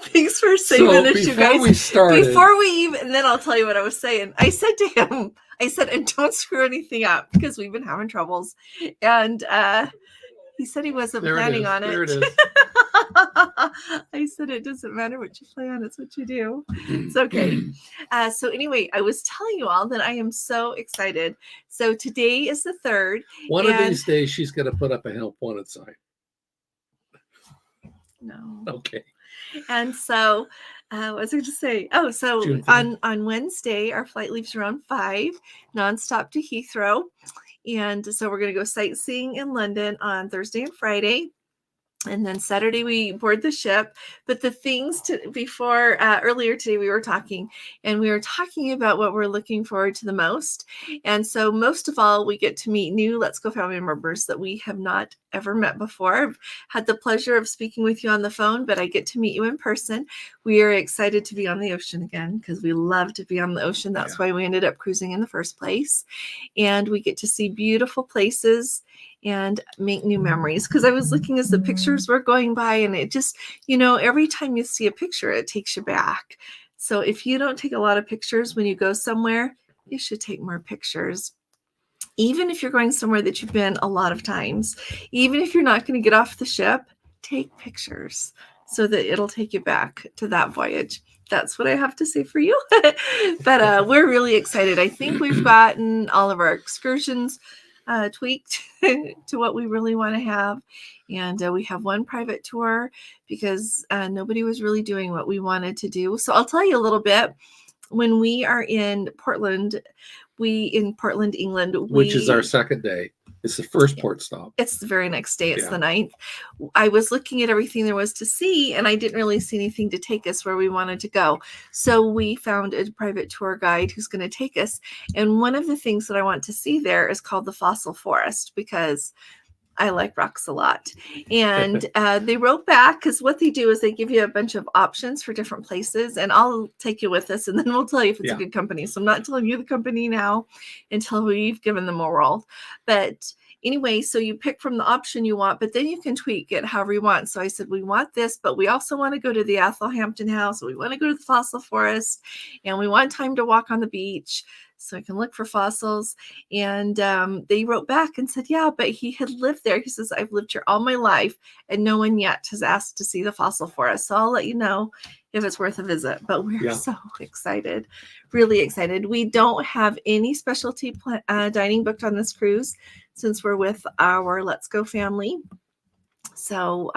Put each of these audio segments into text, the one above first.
Thanks for saving us, you guys. Before we even, and then I'll tell you what I was saying. I said to him, and don't screw anything up because we've been having troubles. And he said he wasn't planning on it. There it is. I said, it doesn't matter what you plan, it's what you do. It's okay. So anyway, I was telling you all that I am so excited. So today is the 3rd. One of these days, she's going to put up a help wanted sign. No. Okay. And so, what was I going to say? Oh, so on Wednesday, our flight leaves around 5, nonstop to Heathrow. And so we're going to go sightseeing in London on Thursday and Friday. And then Saturday we board the ship. But the things earlier today we were talking about what we're looking forward to the most. And so most of all, we get to meet new Let's Go family members that we have not ever met before. I've had the pleasure of speaking with you on the phone, but I get to meet you in person. We are excited to be on the ocean again because we love to be on the ocean. That's why we ended up cruising in the first place. And we get to see beautiful places and make new memories. Because I was looking as the pictures were going by, and it just, every time you see a picture, it takes you back. So if you don't take a lot of pictures when you go somewhere, you should take more pictures. Even if you're going somewhere that you've been a lot of times, even if you're not going to get off the ship, take pictures so that it'll take you back to that voyage. That's what I have to say for you. But we're really excited. I think we've gotten all of our excursions tweaked to what we really want to have. And we have one private tour because nobody was really doing what we wanted to do. So I'll tell you a little bit. When we are in Portland, England, which is our second day. It's the first port stop. It's the very next day. It's the 9th. I was looking at everything there was to see, and I didn't really see anything to take us where we wanted to go. So we found a private tour guide who's going to take us. And one of the things that I want to see there is called the Fossil Forest, because I like rocks a lot. And they wrote back, because what they do is they give you a bunch of options for different places, and I'll take you with us, and then we'll tell you if it's a good company. So I'm not telling you the company now until we've given them a whirl. But anyway, so you pick from the option you want, but then you can tweak it however you want. So I said, we want this, but we also want to go to the Southampton house. We want to go to the fossil forest, and we want time to walk on the beach so I can look for fossils. And they wrote back and said, yeah, but he had lived there. He says, I've lived here all my life, and no one yet has asked to see the fossil forest. So I'll let you know if it's worth a visit. But we're so excited, really excited. We don't have any specialty dining booked on this cruise since we're with our Let's Go family. So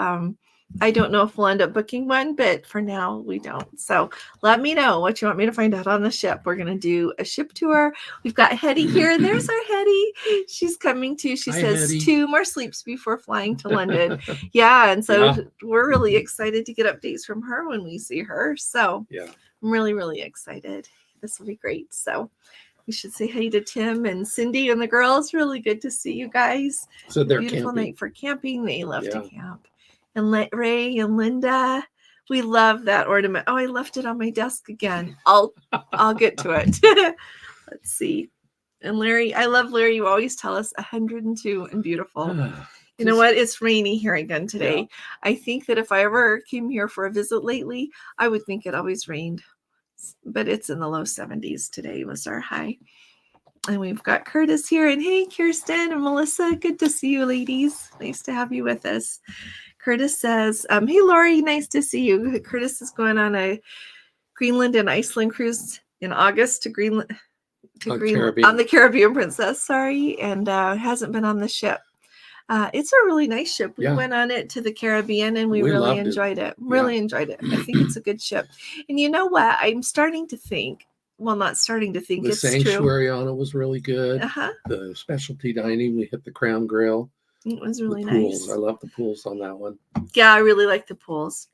I don't know if we'll end up booking one, but for now we don't. So let me know what you want me to find out on the ship. We're going to do a ship tour. We've got Hetty here. There's our Hetty. She's coming too. She says Hetty. 2 more sleeps before flying to London. And so we're really excited to get updates from her when we see her. So I'm really, really excited. This will be great. So we should say hey to Tim and Cindy and the girls. Really good to see you guys. So they're beautiful camping. Night for camping. They love to camp. And Ray and Linda, we love that ornament. Oh, I left it on my desk again. I'll get to it. Let's see. And Larry, I love Larry. You always tell us 102 and beautiful. You know what? It's rainy here again today. I think that if I ever came here for a visit lately, I would think it always rained. But it's in the low 70s today was our high. And we've got Curtis here. And hey, Kirsten and Melissa, good to see you, ladies. Nice to have you with us. Curtis says, hey, Lori, nice to see you. Curtis is going on a Greenland and Iceland cruise in August to Greenland, on the Caribbean Princess, sorry, and hasn't been on the ship. It's a really nice ship. We went on it to the Caribbean, and we really enjoyed it. Really enjoyed it. I think it's a good ship. And you know what? I'm starting to think, well, not starting to think, it's true. The sanctuary on it was really good. The specialty dining, we hit the Crown Grill. It was really nice. I love the pools on that one. Yeah, I really like the pools.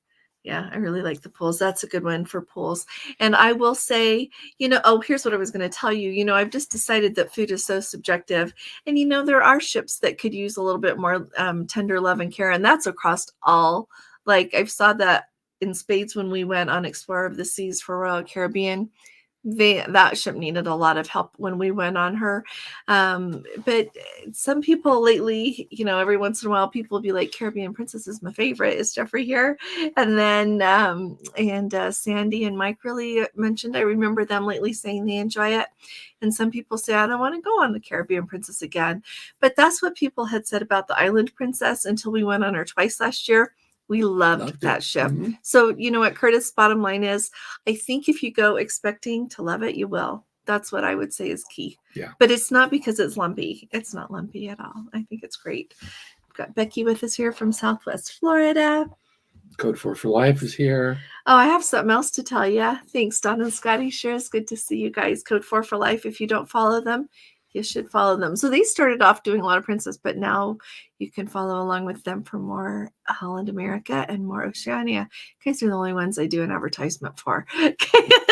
I really like the pools. That's a good one for pools. And I will say, here's what I was going to tell you. I've just decided that food is so subjective. And, there are ships that could use a little bit more tender love and care. And that's across all. Like I saw that in spades when we went on Explorer of the Seas for Royal Caribbean. that ship needed a lot of help when we went on her. But some people lately, every once in a while, people will be like, Caribbean Princess is my favorite. Is Jeffrey here? And then, Sandy and Mike really mentioned, I remember them lately saying they enjoy it. And some people say, I don't want to go on the Caribbean Princess again. But that's what people had said about the Island Princess until we went on her twice last year. We loved that ship. Mm-hmm. So you know what, Curtis, bottom line is, I think if you go expecting to love it, you will. That's what I would say is key. Yeah. But it's not because it's lumpy. It's not lumpy at all. I think it's great. We've got Becky with us here from Southwest Florida. Code 4 for Life is here. Oh, I have something else to tell you. Thanks, Don and Scotty. Sure is good to see you guys. Code 4 for Life. If you don't follow them, you should follow them. So they started off doing a lot of Princess, but now you can follow along with them for more Holland America and more Oceania. You guys are the only ones I do an advertisement for.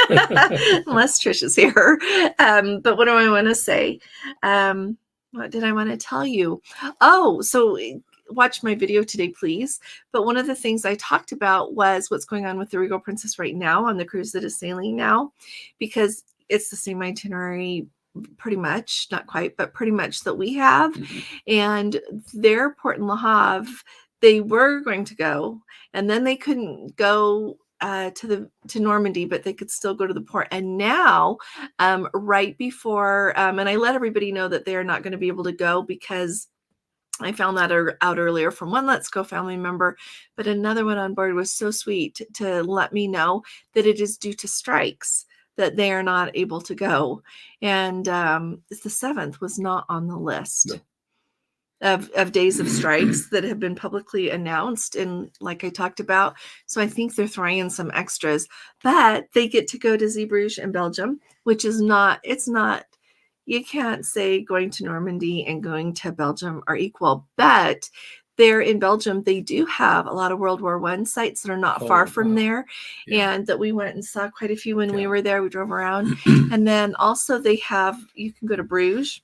Unless Trish is here. But what do I want to say? What did I want to tell you? Oh, so watch my video today, please. But one of the things I talked about was what's going on with the Regal Princess right now on the cruise that is sailing now, because it's the same itinerary pretty much, not quite, but pretty much that we have. Mm-hmm. And their port in Le Havre, they were going to go, and then they couldn't go to Normandy, but they could still go to the port. And now, right before, and I let everybody know that they are not going to be able to go because I found that out earlier from one Let's Go family member, but another one on board was so sweet to let me know that it is due to strikes that they are not able to go. And the 7th was not on the list of days of strikes that have been publicly announced. And like I talked about, so I think they're throwing in some extras, but they get to go to Zeebrugge in Belgium, which is you can't say going to Normandy and going to Belgium are equal, but there in Belgium, they do have a lot of World War I sites that are not far from there. Yeah. And that we went and saw quite a few when we were there. We drove around. And then also you can go to Bruges.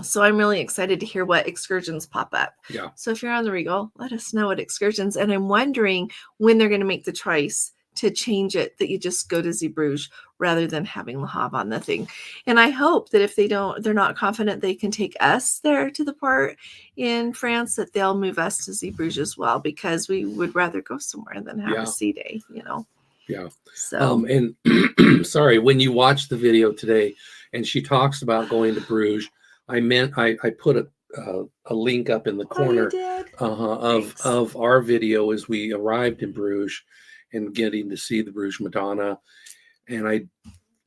So I'm really excited to hear what excursions pop up. Yeah. So if you're on the Regal, let us know what excursions. And I'm wondering when they're going to make the choice to change it, that you just go to Zeebrugge rather than having Le Havre on the thing. And I hope that if they're not confident they can take us there to the port in France, that they'll move us to Zeebrugge as well, because we would rather go somewhere than have a sea day, Yeah. So, and sorry, when you watch the video today and she talks about going to Bruges, I put a link up in the corner of our video as we arrived in Bruges and getting to see the Bruges Madonna. And I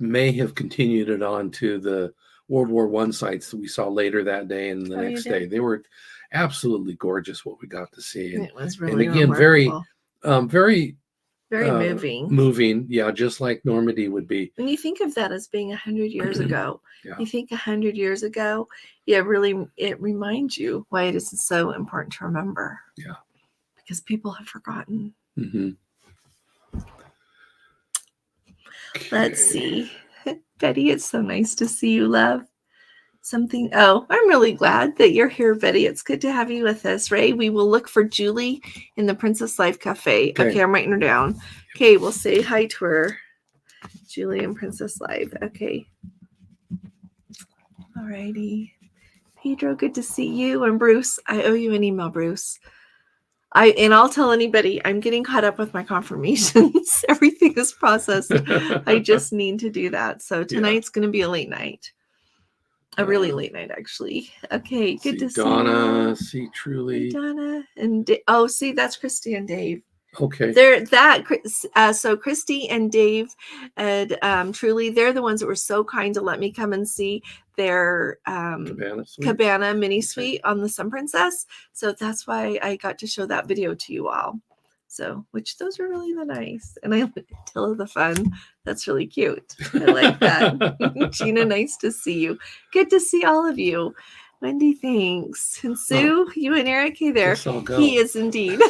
may have continued it on to the World War I sites that we saw later that day and the next day. They were absolutely gorgeous what we got to see. And, it was really and again, remarkable. very moving. Moving, just like Normandy would be. When you think of that as being 100 years ago, you think 100 years ago, it reminds you why it is so important to remember. Yeah. Because people have forgotten. Mm-hmm. Let's see. Betty, it's so nice to see you, love. I'm really glad that you're here, Betty. It's good to have you with us, Ray. We will look for Julie in the Princess Life Cafe. Okay, I'm writing her down. Okay, we'll say hi to her. Julie in Princess Life. Okay. All righty. Pedro, good to see you. And Bruce, I owe you an email, Bruce. I'll tell anybody, I'm getting caught up with my confirmations. Everything is processed. I just need to do that. So tonight's going to be a late night. A really late night, actually. Okay, good to see Donna, see Truly. Donna and see, that's Christy and Dave. Okay. So Christy and Dave and Truly, they're the ones that were so kind to let me come and see their cabana mini suite on the Sun Princess. So that's why I got to show that video to you all. So, which those are really nice. And I tell the fun. That's really cute. I like that. Gina, nice to see you. Good to see all of you. Wendy, thanks. And Sue, you and Eric, hey there. He is indeed.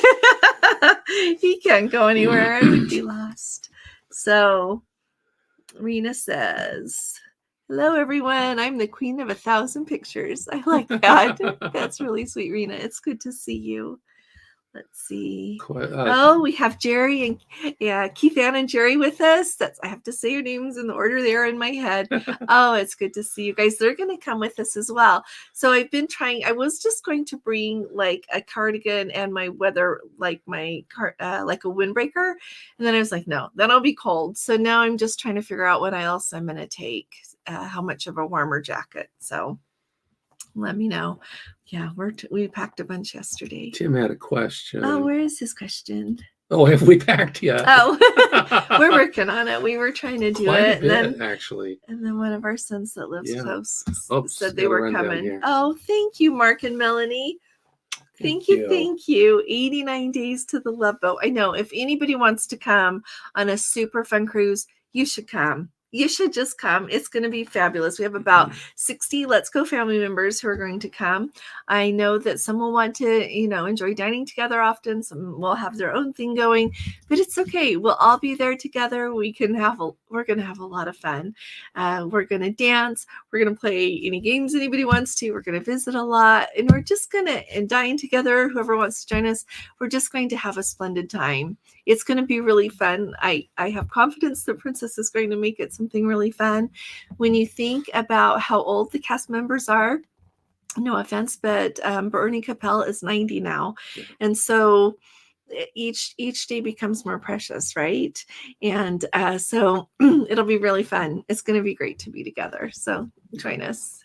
He can't go anywhere. I would be lost. So, Rena says, hello, everyone. I'm the queen of 1,000 pictures. I like that. That's really sweet, Rena. It's good to see you. Let's see. Uh, Oh, we have Jerry and Keith Ann and Jerry with us. I have to say your names in the order they are in my head. Oh, it's good to see you guys. They're going to come with us as well. So I've been trying. I was just going to bring like a cardigan and my weather, like my like a windbreaker, and then I was like, no, then I'll be cold. So now I'm just trying to figure out what else I'm going to take. How much of a warmer jacket? So let me know. Yeah, we packed a bunch yesterday. Tim had a question. Oh, where is his question? Oh, have we packed yet? Oh, we're working on it. We were trying to do Quite it. a bit, and then, actually. And then one of our sons that lives close said they gotta were run down coming. here. Oh, thank you, Mark and Melanie. Thank you. 89 days to the Love Boat. I know if anybody wants to come on a super fun cruise, you should come. You should just come. It's going to be fabulous. We have about 60 Let's Go family members who are going to come. I know that some will want to, enjoy dining together often. Some will have their own thing going, but it's okay. We'll all be there together. We're going to have a lot of fun. We're going to dance. We're going to play any games anybody wants to. We're going to visit a lot, and we're just going to dine together. Whoever wants to join us, we're just going to have a splendid time. It's going to be really fun. I have confidence that Princess is going to make it something really fun. When you think about how old the cast members are, no offense, but Bernie Capel is 90 now. And so each day becomes more precious, right? And so it'll be really fun. It's going to be great to be together. So join us.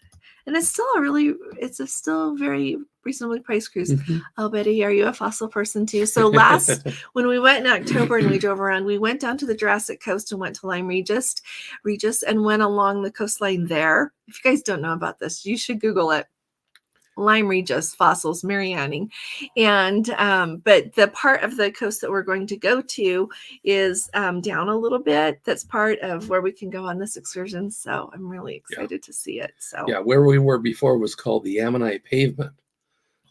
And it's a still very reasonably priced cruise. Mm-hmm. Oh, Betty, are you a fossil person too? So when we went in October and we drove around, we went down to the Jurassic Coast and went to Lyme Regis, and went along the coastline there. If you guys don't know about this, you should Google it. Lyme Regis fossils, Marianning. And but the part of the coast that we're going to go to is down a little bit. That's part of where we can go on this excursion. So I'm really excited to see it. So where we were before was called the Ammonite Pavement.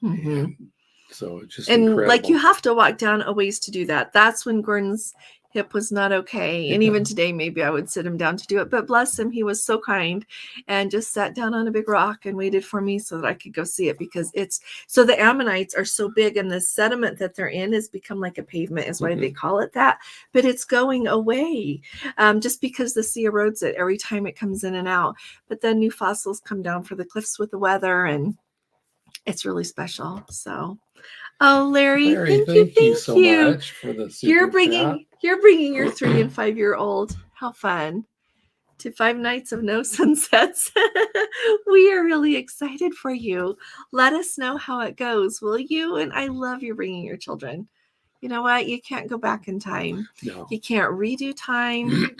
Mm-hmm. So it's just incredible. Like you have to walk down a ways to do that. That's when Gordon's hip was not okay. And even today, maybe I would sit him down to do it. But bless him, he was so kind and just sat down on a big rock and waited for me so that I could go see it, because the ammonites are so big and the sediment that they're in has become like a pavement, is why they call it that. But it's going away just because the sea erodes it every time it comes in and out. But then new fossils come down for the cliffs with the weather, and it's really special. So, oh, Larry, thank you so much for the super You're bringing your 3 and 5 year old. How fun to 5 nights of no sunsets. We are really excited for you. Let us know how it goes, will you? And I love you bringing your children. You know what? You can't go back in time. No. You can't redo time.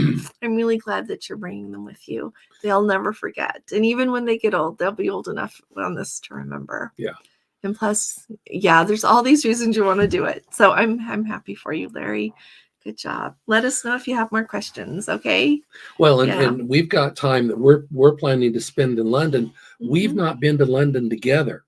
I'm really glad that you're bringing them with you. They'll never forget. And even when they get old, they'll be old enough on this to remember. Yeah. And plus, there's all these reasons you want to do it. So I'm happy for you, Larry. Good job. Let us know if you have more questions. Okay. Well, and we've got time that we're planning to spend in London. We've not been to London together.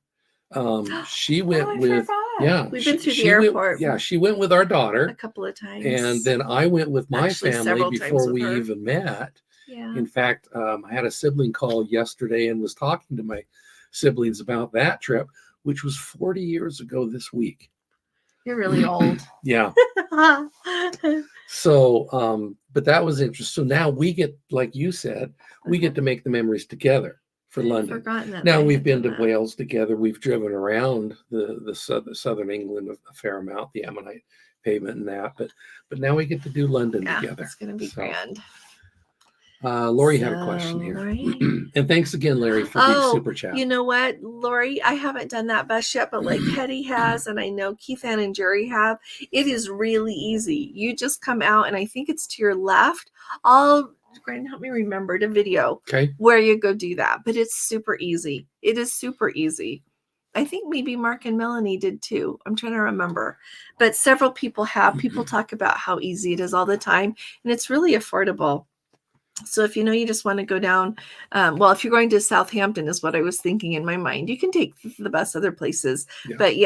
She went with. Yeah, we've been through the airport. She went with our daughter a couple of times, and then I went with my family before we even met. Yeah. In fact, I had a sibling call yesterday and was talking to my siblings about that trip, which was 40 years ago this week. You're really old. Yeah. So, but that was interesting. So now we get, like you said, we get to make the memories together for London. Now we've been to Wales together. We've driven around the southern England a fair amount, the Ammonite Pavement and that. But now we get to do London together. It's going to be grand. Lori had a question here. And thanks again, Larry, for the super chat. You know what, Lori? I haven't done that bus yet, but like Hetty has, and I know Keith Ann and Jerry have. It is really easy. You just come out, and I think it's to your left. Grant, help me remember the video where you go do that. But it's super easy. It is super easy. I think maybe Mark and Melanie did too. I'm trying to remember. But several people have. People talk about how easy it is all the time, and it's really affordable. So if you just want to go down, if you're going to Southampton is what I was thinking in my mind. You can take the bus other places. Yeah. But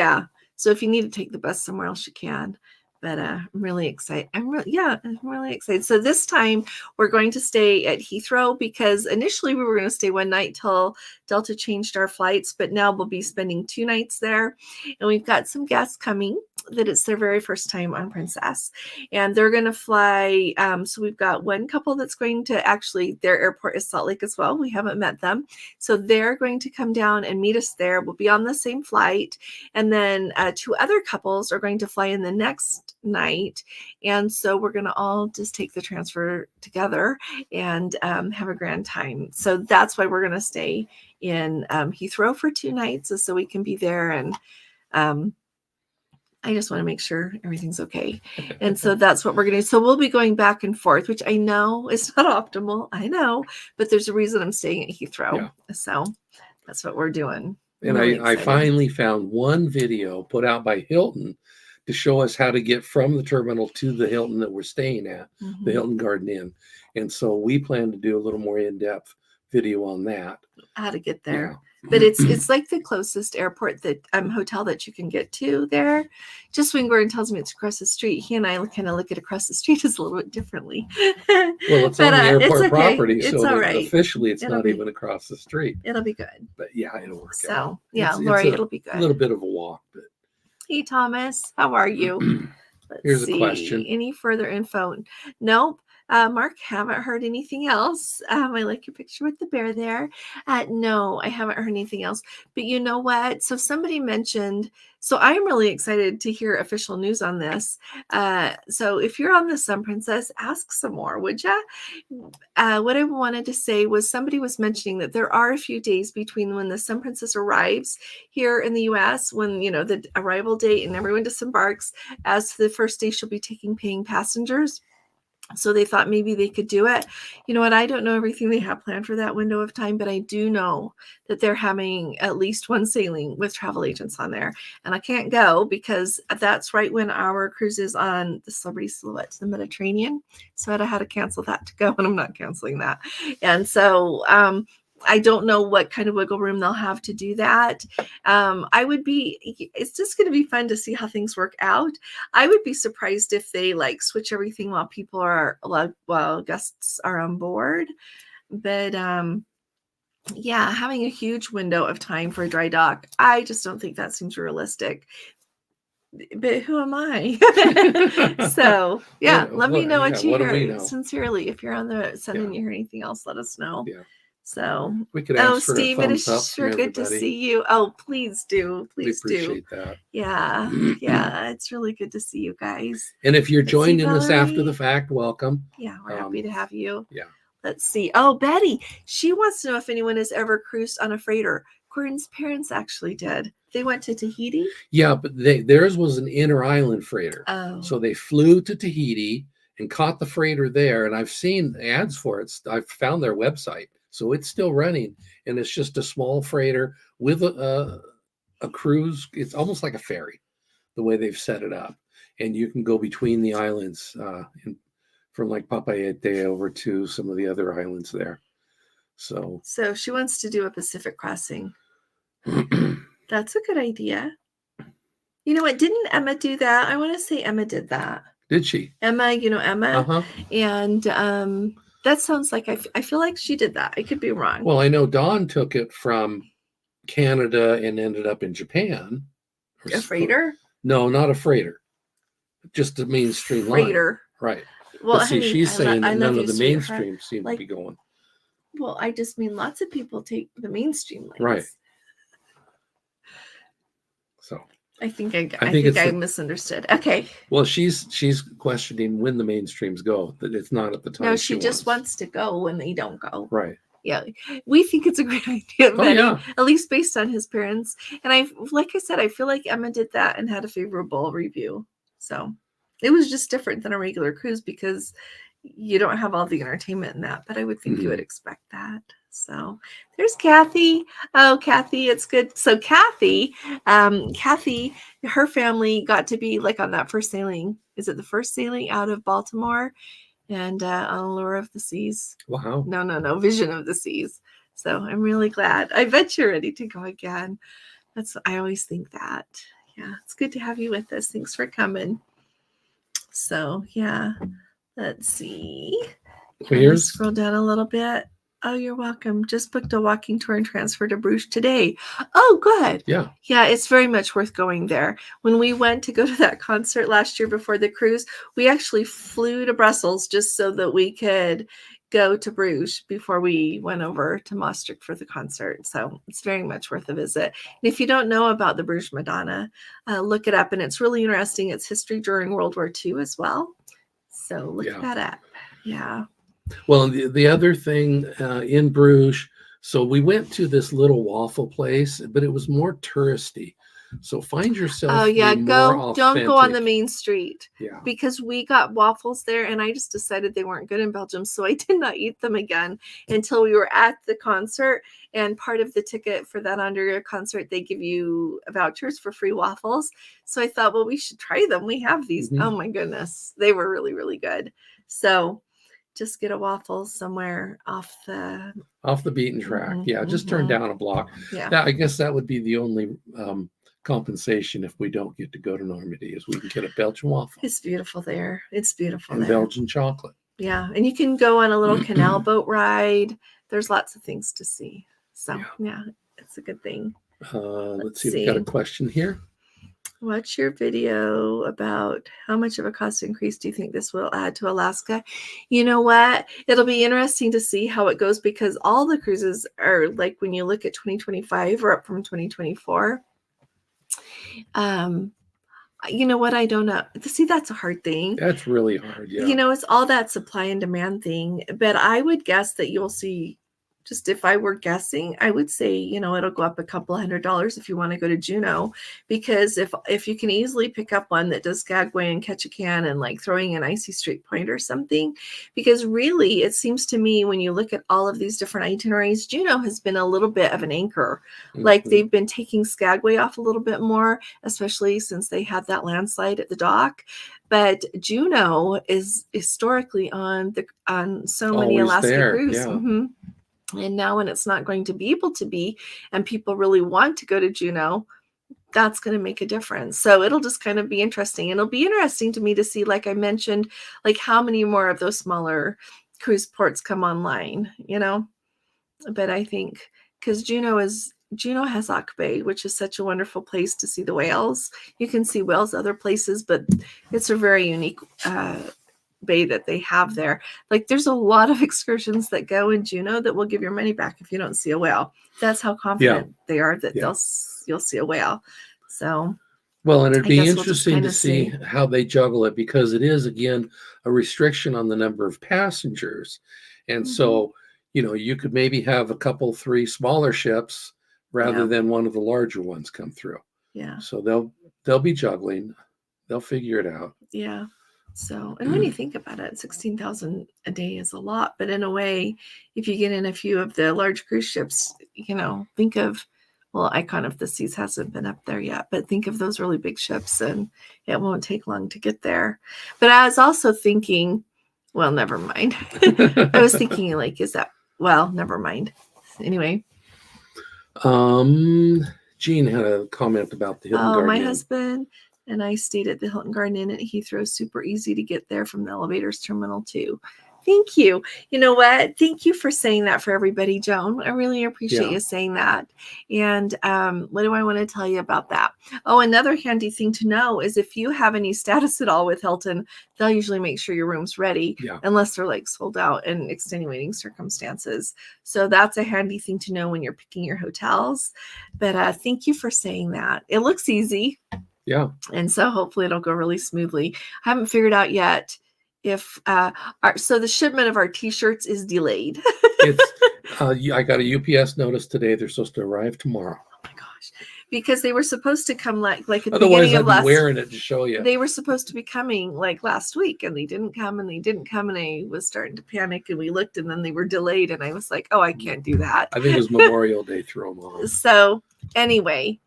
so if you need to take the bus somewhere else, you can. But I'm really excited. I'm really excited. So this time we're going to stay at Heathrow, because initially we were going to stay one night till Delta changed our flights, but now we'll be spending 2 nights there. And we've got some guests coming. that it's their very first time on Princess, and they're going to fly. So we've got one couple that's going to actually, their airport is Salt Lake as well. We haven't met them. So they're going to come down and meet us there. We'll be on the same flight. And then 2 other couples are going to fly in the next night. And so we're going to all just take the transfer together and have a grand time. So that's why we're going to stay in Heathrow for 2 nights, so we can be there. And I just want to make sure everything's okay. And so that's what we're going to do. So we'll be going back and forth, which I know is not optimal. I know, but there's a reason I'm staying at Heathrow. Yeah. So that's what we're doing. And really I finally found one video put out by Hilton to show us how to get from the terminal to the Hilton that we're staying at, the Hilton Garden Inn. And so we plan to do a little more in-depth video on that. How to get there. Yeah. But it's like the closest airport that hotel that you can get to there. Just when Gordon tells me it's across the street, he and I kind of look at across the street as a little bit differently. Well, it's on the airport property, it's so all right. Officially it's not even across the street. It'll be good. But yeah, it'll work out. So yeah, Lori, it'll be good. A little bit of a walk. But hey, Thomas, how are you? Here's a question. Any further info? Nope. Mark, haven't heard anything else. I like your picture with the bear there. No, I haven't heard anything else. But you know what? So somebody mentioned, so I'm really excited to hear official news on this. So if you're on the Sun Princess, ask some more, would ya? What I wanted to say was somebody was mentioning that there are a few days between when the Sun Princess arrives here in the U.S., when, you know, the arrival date and everyone disembarks, as the first day she'll be taking paying passengers. So they thought maybe they could do it. You know what? I don't know everything they have planned for that window of time, but I do know that they're having at least one sailing with travel agents on there. And I can't go because that's right when our cruise is on the Celebrity Silhouette to the Mediterranean. So I had to cancel that to go, and I'm not canceling that. And so I don't know what kind of wiggle room they'll have to do that. It's just going to be fun to see how things work out. I would be surprised if they like switch everything while people are allowed, while guests are on board. But yeah, having a huge window of time for a dry dock, I just don't think that seems realistic. But who am I? So yeah, let me know what you hear. Sincerely, if you're on the Sun and you hear anything else, let us know. Yeah. So, we could ask for Steve, a it is sure good everybody. to see you. Oh, please do. Please we appreciate that. Yeah. Yeah. It's really good to see you guys. And if you're joining us after the fact, welcome. Yeah. We're happy to have you. Yeah. Let's see. Oh, Betty, she wants to know if anyone has ever cruised on a freighter. Gordon's parents actually did. They went to Tahiti. Yeah, but theirs was an inner island freighter. Oh. So they flew to Tahiti and caught the freighter there. And I've seen ads for it. I've found their website. So it's still running, and it's just a small freighter with a cruise. It's almost like a ferry, the way they've set it up. And you can go between the islands from like Papayete over to some of the other islands there. So she wants to do a Pacific crossing. That's a good idea. You know what? Didn't Emma do that? I want to say Emma did that. Did she? Emma, you know Emma? Uh-huh. And that sounds like I feel like she did that. I could be wrong. Well, I know Dawn took it from Canada and ended up in Japan. A freighter? No, not a freighter. Just a mainstream freighter. Line. Right. Well, but see, she's saying that none of the mainstream seem to be going. Well, I just mean lots of people take the mainstream lines. Right. So I think I misunderstood. Okay. Well, she's questioning when the mainstreams go, that it's not at the time. No, she just wants to go when they don't go. Right. Yeah. We think it's a great idea, at least based on his parents. And like I said, I feel like Emma did that and had a favorable review. So it was just different than a regular cruise because you don't have all the entertainment in that, but I would think you would expect that. So there's Kathy. Oh, Kathy, it's good. So Kathy, her family got to be like on that first sailing. Is it the first sailing out of Baltimore and on Allure of the Seas? Wow. No, Vision of the Seas. So I'm really glad. I bet you're ready to go again. I always think that. Yeah, it's good to have you with us. Thanks for coming. So yeah, let's see. Scroll down a little bit. Oh, you're welcome. Just booked a walking tour and transfer to Bruges today. Oh, good. Yeah. Yeah, it's very much worth going there. When we went to go to that concert last year before the cruise, we actually flew to Brussels just so that we could go to Bruges before we went over to Maastricht for the concert. So it's very much worth a visit. And if you don't know about the Bruges Madonna, look it up. And it's really interesting. It's history during World War II as well. So look that up. Yeah. Well, the other thing in Bruges, so we went to this little waffle place, but it was more touristy. So find yourself. Oh yeah, don't go on the main street. Yeah. Because we got waffles there and I just decided they weren't good in Belgium. So I did not eat them again until we were at the concert. And part of the ticket for that under your concert, they give you vouchers for free waffles. So I thought, well, we should try them. We have these. Mm-hmm. Oh my goodness. They were really, really good. So just get a waffle somewhere off the beaten track. Yeah, just turn down a block. Yeah. I guess that would be the only compensation if we don't get to go to Normandy, is we can get a Belgian waffle. It's beautiful there. It's beautiful and there. Belgian chocolate. Yeah, and you can go on a little canal boat ride. There's lots of things to see. So yeah, it's a good thing. Let's see. We've got a question here. Watch your video about how much of a cost increase do you think this will add to Alaska? You know what? It'll be interesting to see how it goes, because all the cruises are, like, when you look at 2025 or up from 2024. You know what? I don't know. See, that's a hard thing. That's really hard. Yeah. You know, it's all that supply and demand thing. But I would guess that you'll see, just if I were guessing, I would say, you know, it'll go up a couple $100 if you want to go to Juneau, because if you can easily pick up one that does Skagway and Ketchikan and like throwing an Icy Strait Point or something, because really it seems to me when you look at all of these different itineraries, Juneau has been a little bit of an anchor. Mm-hmm. Like they've been taking Skagway off a little bit more, especially since they had that landslide at the dock. But Juneau is historically on so many Alaska cruises. Yeah. Mm-hmm. And now when it's not going to be able to be, and people really want to go to Juneau, that's going to make a difference. So it'll just kind of be interesting. And it'll be interesting to me to see, like I mentioned, like how many more of those smaller cruise ports come online, you know. But I think because Juneau has Sauk Bay, which is such a wonderful place to see the whales. You can see whales other places, but it's a very unique bay that they have there. Like there's a lot of excursions that go in Juneau that will give your money back if you don't see a whale. That's how confident they are that you'll see a whale. So well, and it'd be interesting to see how they juggle it, because it is, again, a restriction on the number of passengers. And so, you know, you could maybe have a couple, 3 smaller ships rather than one of the larger ones come through. Yeah. So they'll be juggling. They'll figure it out. Yeah. So, and when you think about it, 16,000 a day is a lot, but in a way, if you get in a few of the large cruise ships, you know, think of, well, Icon of the Seas hasn't been up there yet, but think of those really big ships and it won't take long to get there. But I was also thinking, well, never mind. I was thinking like, never mind. Anyway. Jean had a comment about the Hilton Garden my Inn. husband and I stayed at the Hilton Garden Inn at Heathrow. Super easy to get there from the elevators terminal 2. Thank you. You know what? Thank you for saying that for everybody, Joan. I really appreciate you saying that. And what do I want to tell you about that? Oh, another handy thing to know is if you have any status at all with Hilton, they'll usually make sure your room's ready, unless they're like sold out in extenuating circumstances. So that's a handy thing to know when you're picking your hotels. But thank you for saying that. It looks easy. Yeah. And so hopefully it'll go really smoothly. I haven't figured out yet if so the shipment of our t-shirts is delayed. I got a UPS notice today. They're supposed to arrive tomorrow. Oh my gosh. Because they were supposed to come like at the Otherwise, beginning of I'm wearing it to show you. They were supposed to be coming like last week, and they didn't come, and I was starting to panic, and we looked, and then they were delayed, and I was like, oh, I can't do that. I think it was Memorial Day throw them on. So anyway,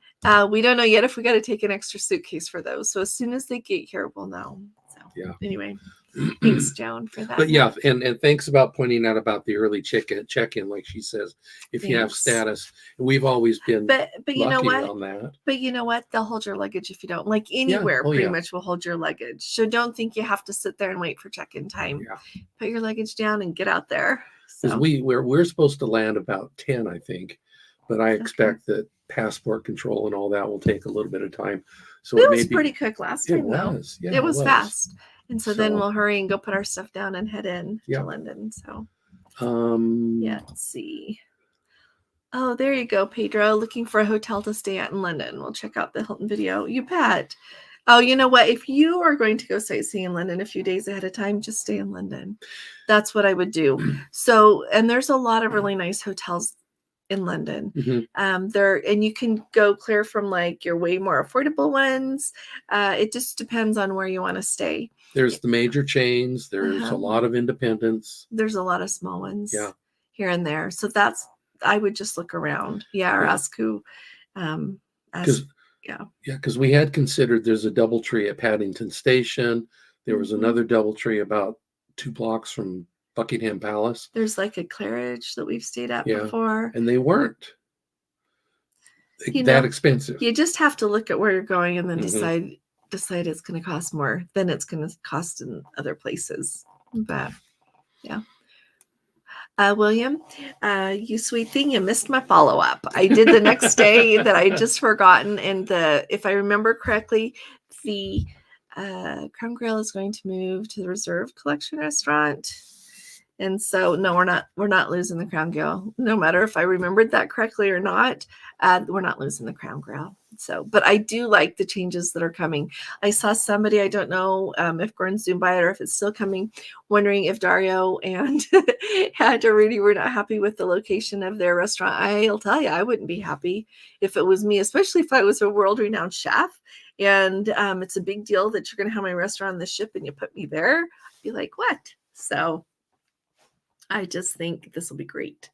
we don't know yet if we got to take an extra suitcase for those. So as soon as they get here, we'll know. So anyway. Thanks, Joan, for that. But and thanks about pointing out about the early check-in, like she says, if you have status. We've always been but you know what? On that. But you know what? They'll hold your luggage if you don't. Like anywhere, pretty much will hold your luggage. So don't think you have to sit there and wait for check-in time. Yeah. Put your luggage down and get out there. Because So we're supposed to land about 10, I think, but I expect that passport control and all that will take a little bit of time. So it it may was be. pretty quick last It time, though. was, yeah, It was fast. And so then So- we'll hurry and go put our stuff down and head in Yeah. to London. So Yeah. let's see. Oh, there you go, Pedro. Looking for a hotel to stay at in London. We'll check out the Hilton video. You bet. Oh, you know what? If you are going to go sightseeing in London a few days ahead of time, just stay in London. That's what I would do. So, and there's a lot of really nice hotels in London. There, and you can go clear from like your way more affordable ones. It just depends on where you want to stay. There's the major chains. There's a lot of independents. There's a lot of small ones. Yeah. Here and there. So I would just look around. Or ask who. Because we had considered there's a DoubleTree at Paddington Station. There was another DoubleTree about 2 blocks from Buckingham Palace. There's like a Claridge that we've stayed at before. And they weren't that expensive. You just have to look at where you're going and then decide it's going to cost more than it's going to cost in other places. But yeah. William, you sweet thing, you missed my follow-up. I did the next day that I just forgotten. And if I remember correctly, the Crown Grill is going to move to the Reserve Collection restaurant. And so, no, we're not losing the Crown Grill. No matter if I remembered that correctly or not, we're not losing the Crown Grill. So, but I do like the changes that are coming. I saw somebody, I don't know if Gordon's zoomed by it or if it's still coming, wondering if Dario and Rudy were not happy with the location of their restaurant. I'll tell you, I wouldn't be happy if it was me, especially if I was a world-renowned chef. And it's a big deal that you're going to have my restaurant on the ship and you put me there. I'd be like, what? So I just think this will be great.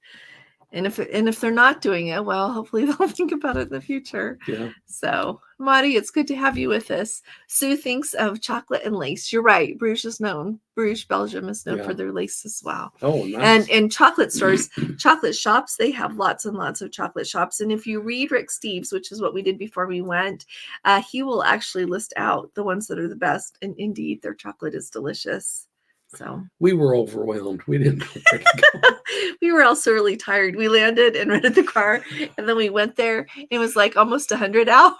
And if they're not doing it, well, hopefully they'll think about it in the future. Yeah. So, Marty, it's good to have you with us. Sue thinks of chocolate and lace. You're right. Bruges, Belgium is known for their lace as well. Oh, nice. And chocolate stores, chocolate shops, they have lots and lots of chocolate shops. And if you read Rick Steves, which is what we did before we went, he will actually list out the ones that are the best. And indeed, their chocolate is delicious. So we were overwhelmed. We didn't know where to go. We were also really tired. We landed and rented the car, and then we went there. It was like almost 100 out.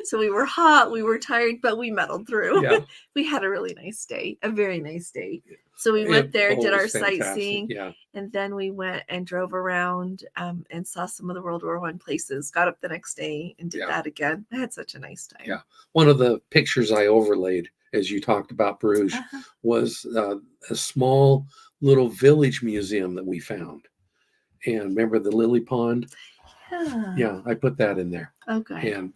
So we were hot, we were tired, but we muddled through. Yeah. We had a really nice day, a very nice day. So we went there, did our sightseeing, and then we went and drove around and saw some of the World War I places. Got up the next day and did that again. I had such a nice time. Yeah. One of the pictures I overlaid, as you talked about Bruges, was a small little village museum that we found. And remember the lily pond? Yeah, I put that in there. Okay. And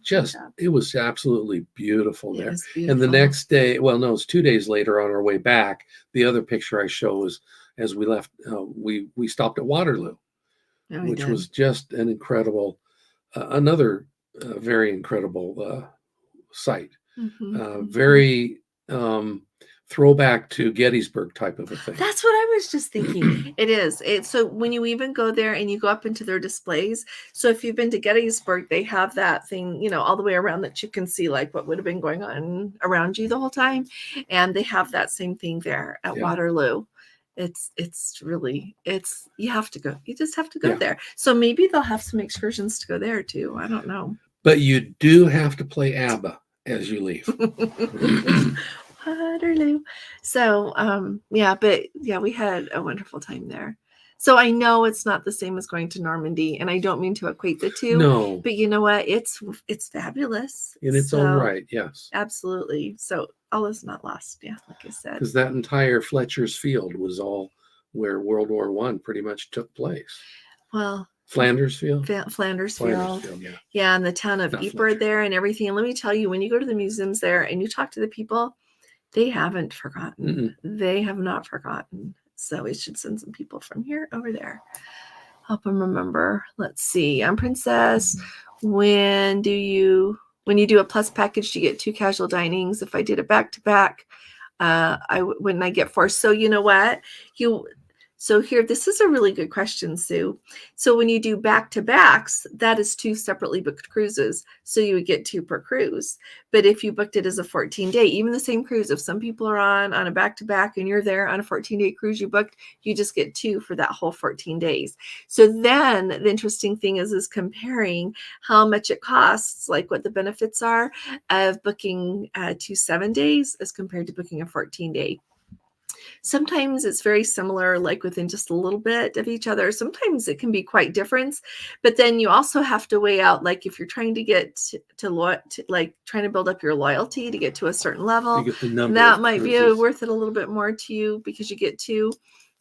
it was absolutely beautiful there. And the next day, well, no, it was 2 days later on our way back. The other picture I show was as we left, we stopped at Waterloo, which was just an incredible, another very incredible site. Very throwback to Gettysburg type of a thing. That's what I was just thinking. It is. So when you even go there and you go up into their displays, so if you've been to Gettysburg, they have that thing, all the way around that you can see like what would have been going on around you the whole time. And they have that same thing there at Waterloo. It's really, you have to go. You just have to go there. So maybe they'll have some excursions to go there too. I don't know. But you do have to play ABBA as you leave. Waterloo. So, we had a wonderful time there. So I know it's not the same as going to Normandy, and I don't mean to equate the two. No. But you know what? It's fabulous. In its own right, yes. Absolutely. So all is not lost. Yeah, like I said. Because that entire Fletcher's Field was all where World War I pretty much took place. Well, Flanders Field? Flanders Field. Yeah, and the town of Ypres there and everything. And let me tell you, when you go to the museums there and you talk to the people, they haven't forgotten. They have not forgotten. So we should send some people from here over there. Help them remember. Let's see. I'm Princess. When you do a plus package, you get 2 casual dinings. If I did a back-to-back, wouldn't I get 4? So you know what? So here, this is a really good question, Sue. So when you do back-to-backs, that is 2 separately booked cruises. So you would get 2 per cruise. But if you booked it as a 14-day, even the same cruise, if some people are on a back-to-back and you're there on a 14-day cruise you booked, you just get 2 for that whole 14 days. So then the interesting thing is comparing how much it costs, like what the benefits are of booking 2 7 days as compared to booking a 14-day. Sometimes it's very similar, like within just a little bit of each other. Sometimes it can be quite different, but then you also have to weigh out, like if you're trying to get to like trying to build up your loyalty to get to a certain level, that might be worth it a little bit more to you because you get to.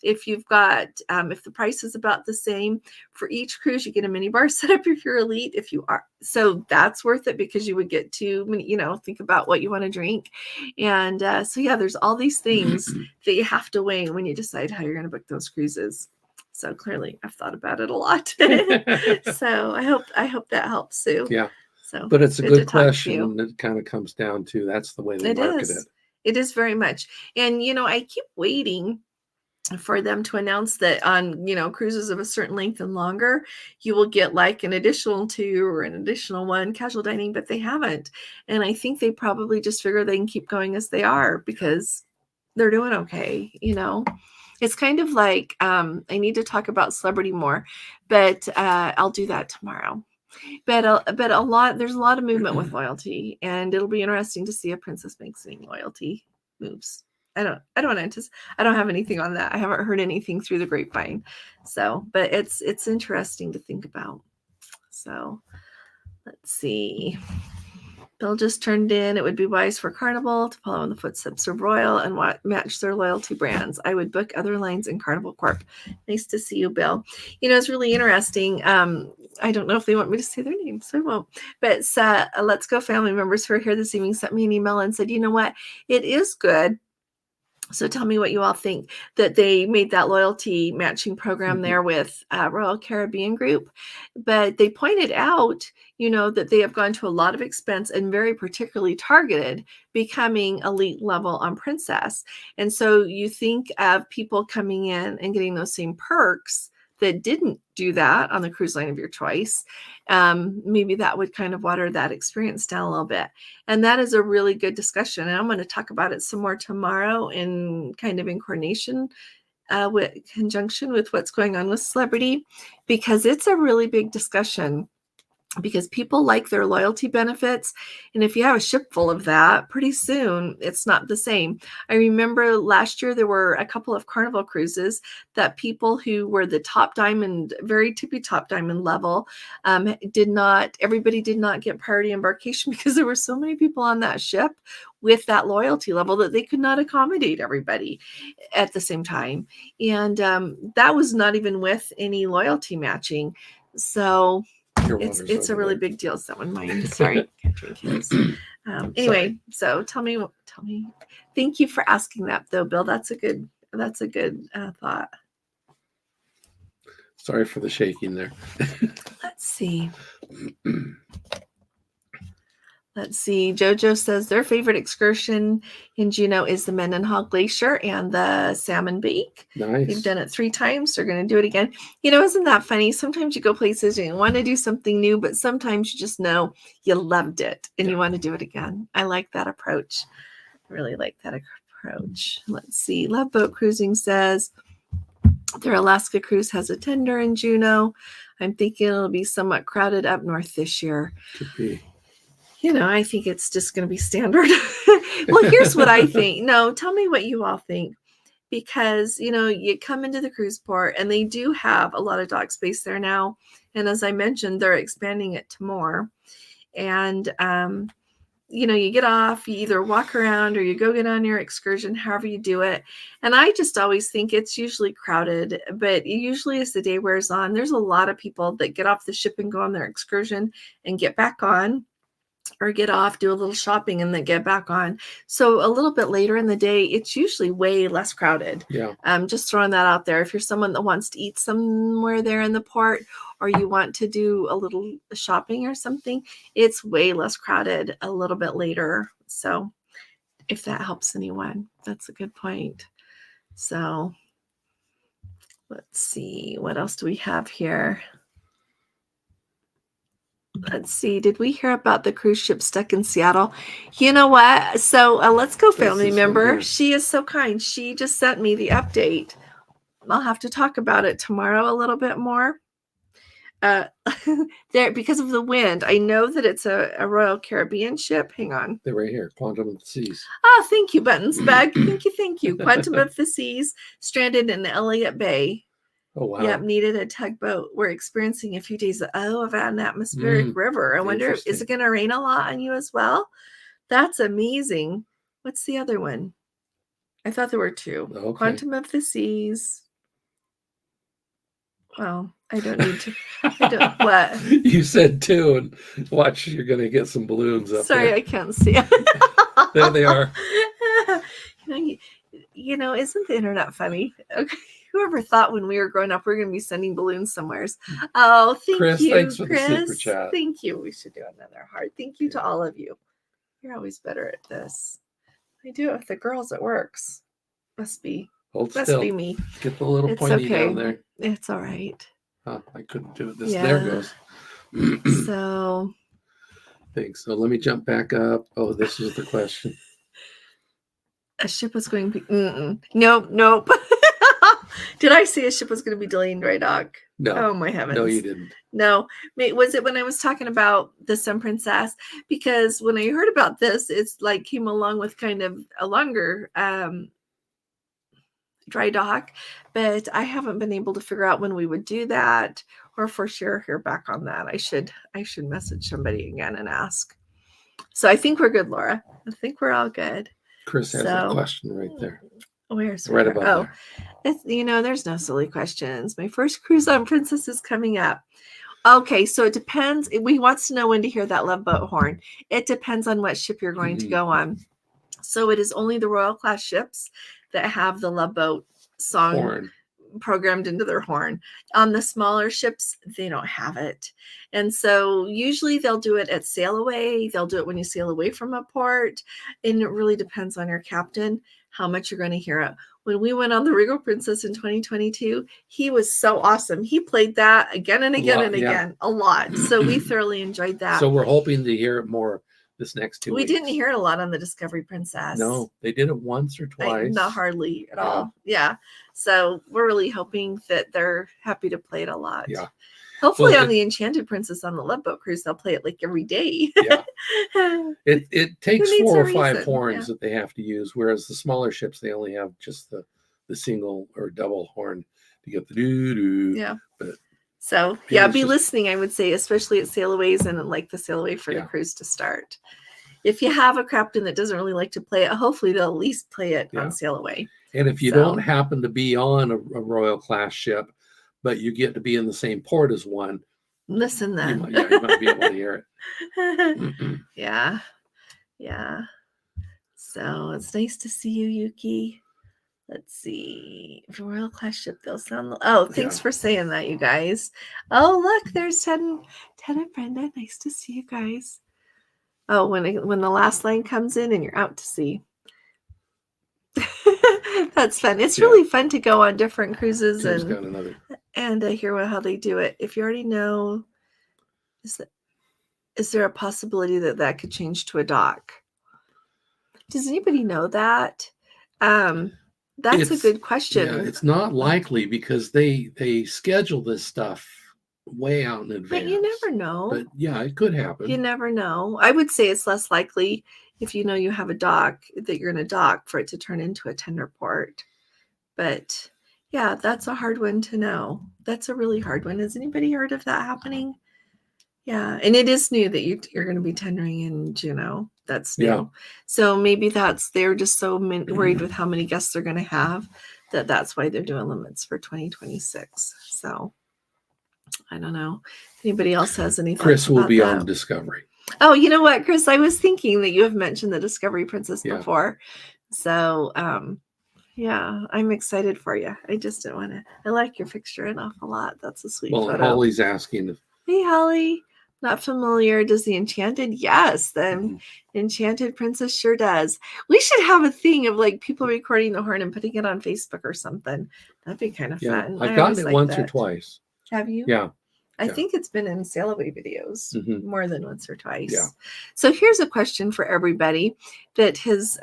If you've got, if the price is about the same for each cruise, you get a mini bar set up if you're elite. If you are, so that's worth it because you would get to, think about what you want to drink. And so, yeah, there's all these things that you have to weigh when you decide how you're going to book those cruises. So clearly I've thought about it a lot. So I hope that helps, Sue. Yeah. So, but it's a good question. It kind of comes down to, that's the way they market it. It is very much. And, I keep waiting for them to announce that on, cruises of a certain length and longer, you will get like an additional 2 or an additional 1 casual dining, but they haven't. And I think they probably just figure they can keep going as they are because they're doing okay. It's kind of like, I need to talk about celebrity more, but I'll do that tomorrow. But there's a lot of movement with loyalty, and it'll be interesting to see if Princess makes any loyalty moves. I don't have anything on that. I haven't heard anything through the grapevine. So, but it's interesting to think about. So let's see. Bill just turned in. It would be wise for Carnival to follow in the footsteps of Royal and match their loyalty brands. I would book other lines in Carnival Corp. Nice to see you, Bill. It's really interesting. I don't know if they want me to say their names, so I won't. But Let's Go family members who are here this evening sent me an email and said, you know what? It is good. So tell me what you all think that they made that loyalty matching program there with Royal Caribbean Group. But they pointed out, that they have gone to a lot of expense and very particularly targeted becoming elite level on Princess. And so you think of people coming in and getting those same perks that didn't do that on the cruise line of your choice. Maybe that would kind of water that experience down a little bit. And that is a really good discussion. And I'm going to talk about it some more tomorrow in kind of in coordination with conjunction with what's going on with celebrity, because it's a really big discussion. Because people like their loyalty benefits. And if you have a ship full of that, pretty soon it's not the same. I remember last year there were a couple of Carnival cruises that people who were the top diamond, very tippy top diamond level, everybody did not get priority embarkation because there were so many people on that ship with that loyalty level that they could not accommodate everybody at the same time. And that was not even with any loyalty matching. So it's a really big deal. Someone mine. Sorry. Anyway, so tell me. Thank you for asking that, though, Bill. That's a good thought. Sorry for the shaking there. Let's see. Jojo says their favorite excursion in Juneau is the Mendenhall Glacier and the Salmon Bake. Nice. They've done it 3 times. They're going to do it again. Isn't that funny? Sometimes you go places and you want to do something new, but sometimes you just know you loved it and you want to do it again. I like that approach. I really like that approach. Let's see. Love Boat Cruising says their Alaska cruise has a tender in Juneau. I'm thinking it'll be somewhat crowded up north this year. Could be. I think it's just going to be standard. Well, here's what I think. No, tell me what you all think. Because, you come into the cruise port and they do have a lot of dock space there now. And as I mentioned, they're expanding it to more. And, you get off, you either walk around or you go get on your excursion, however you do it. And I just always think it's usually crowded, but usually as the day wears on, there's a lot of people that get off the ship and go on their excursion and get back on. Or get off, do a little shopping, and then get back on. So a little bit later in the day, it's usually way less crowded. Yeah. Just throwing that out there. If you're someone that wants to eat somewhere there in the port, or you want to do a little shopping or something, it's way less crowded a little bit later. So if that helps anyone, that's a good point. So Let's see. What else do we have here? Let's see. Did we hear about the cruise ship stuck in Seattle? You know what? So Let's Go family member, she is so kind. She just sent me the update. I'll have to talk about it tomorrow a little bit more. There, because of the wind, I know that it's a Royal Caribbean ship. Hang on. They're right here. Quantum of the Seas. Oh, thank you, Buttons Bag. Thank you. Quantum of the Seas, stranded in Elliott Bay. Oh, wow. Yep, needed a tugboat. We're experiencing a few days of an atmospheric river. I wonder, is it going to rain a lot on you as well? That's amazing. What's the other one? I thought there were two. Okay. Quantum of the Seas. Well, I don't need to. I don't, what? You said two, and watch, you're going to get some balloons up Sorry, there. I can't see. There they are. You know, isn't the internet funny? Okay. Whoever thought when we were growing up we were going to be sending balloons somewheres? Oh, thank Chris, you, thanks for Chris. the super chat. Thank you. We should do another heart. Thank you to all of you. You're always better at this. I do it with the girls. It works. Must be. Hold Must still. be me. Get the little It's pointy okay. down there. It's all right. Oh, I couldn't do it. This Yeah. There goes. So. Thanks. So let me jump back up. Oh, this is the question. A ship was going to be. Nope. Did I say a ship was going to be delayed in dry dock? No. Oh my heavens. No, you didn't. No. Was it when I was talking about the Sun Princess? Because when I heard about this, it's like came along with kind of a longer dry dock, but I haven't been able to figure out when we would do that, or for sure hear back on that. I should message somebody again and ask. So I think we're good, Laura. I think we're all good. Chris has a question right there. Where's right above there? It's, there's no silly questions. My first cruise on Princess is coming up. Okay, so it depends. We wants to know when to hear that Love Boat horn. It depends on what ship you're going to go on. So it is only the Royal class ships that have the Love Boat song programmed into their horn. On the smaller ships, they don't have it. And so usually they'll do it at sail away. They'll do it when you sail away from a port. And it really depends on your captain how much you're going to hear it. When we went on the Regal Princess in 2022, he was so awesome. He played that again and again and again, a lot. So we thoroughly enjoyed that. So we're hoping to hear it more this next 2 weeks. We didn't hear it a lot on the Discovery Princess. No, they did it once or twice. Not hardly at all. Yeah. So we're really hoping that they're happy to play it a lot. Yeah. Hopefully on the Enchanted Princess on the Love Boat cruise, they'll play it like every day. Yeah. It takes 4 or 5 horns that they have to use, whereas the smaller ships, they only have just the single or double horn to get the doo-doo. Yeah. But so yeah, be listening, I would say, especially at sailaways and like the sail away for the cruise to start. If you have a captain that doesn't really like to play it, hopefully they'll at least play it on sail away. And if you don't happen to be on a Royal class ship, but you get to be in the same port as one, listen then. You might be able to hear it. Yeah. So it's nice to see you, Yuki. Let's see. For Royal class ship, they'll sound. Oh, thanks for saying that, you guys. Oh, look, there's Ted and Brenda. Nice to see you guys. Oh, when the last line comes in and you're out to sea. That's fun. It's really fun to go on different cruises and hear how they do it. If you already know, is there a possibility that could change to a dock? Does anybody know that? That's a good question. Yeah, it's not likely because they schedule this stuff way out in advance. But you never know. But yeah, it could happen. You never know. I would say it's less likely if you know you have a dock that you're in a dock for it to turn into a tender port. But yeah, that's a hard one to know. That's a really hard one. Has anybody heard of that happening? Yeah, and it is new that you're going to be tendering in Juneau. That's new. Yeah. So maybe they're just so worried with how many guests they're going to have that's why they're doing limits for 2026. So I don't know. If anybody else has anything? Chris will be on Discovery. Oh, you know what, Chris? I was thinking that you have mentioned the Discovery Princess before. So yeah, I'm excited for you. I just didn't want to. I like your fixture an awful lot. That's a sweet photo. Holly's asking. Hey, Holly. Not familiar. Does the Enchanted? Yes, the Enchanted Princess sure does. We should have a thing of like people recording the horn and putting it on Facebook or something. That'd be kind of fun. I've I gotten always it like once or that. twice. Have you? Yeah. I think it's been in sail away videos more than once or twice. Yeah. So here's a question for everybody that has,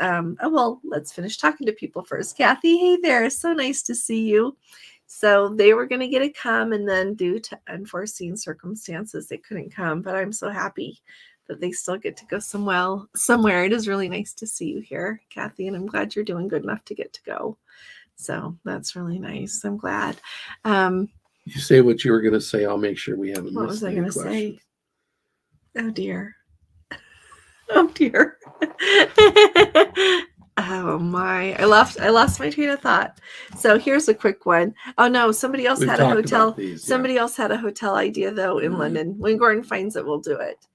let's finish talking to people first. Kathy, hey there. So nice to see you. So they were going to get to come, and then due to unforeseen circumstances, they couldn't come. But I'm so happy that they still get to go somewhere. It is really nice to see you here, Kathy, and I'm glad you're doing good enough to get to go. So that's really nice. I'm glad. You say what you were going to say. I'll make sure we haven't missed. What was I going to say? Oh dear. Oh dear. Oh my. I lost my train of thought. So here's a quick one. Oh no, somebody else had a hotel. Somebody else had a hotel idea though in London. When Gordon finds it, we'll do it.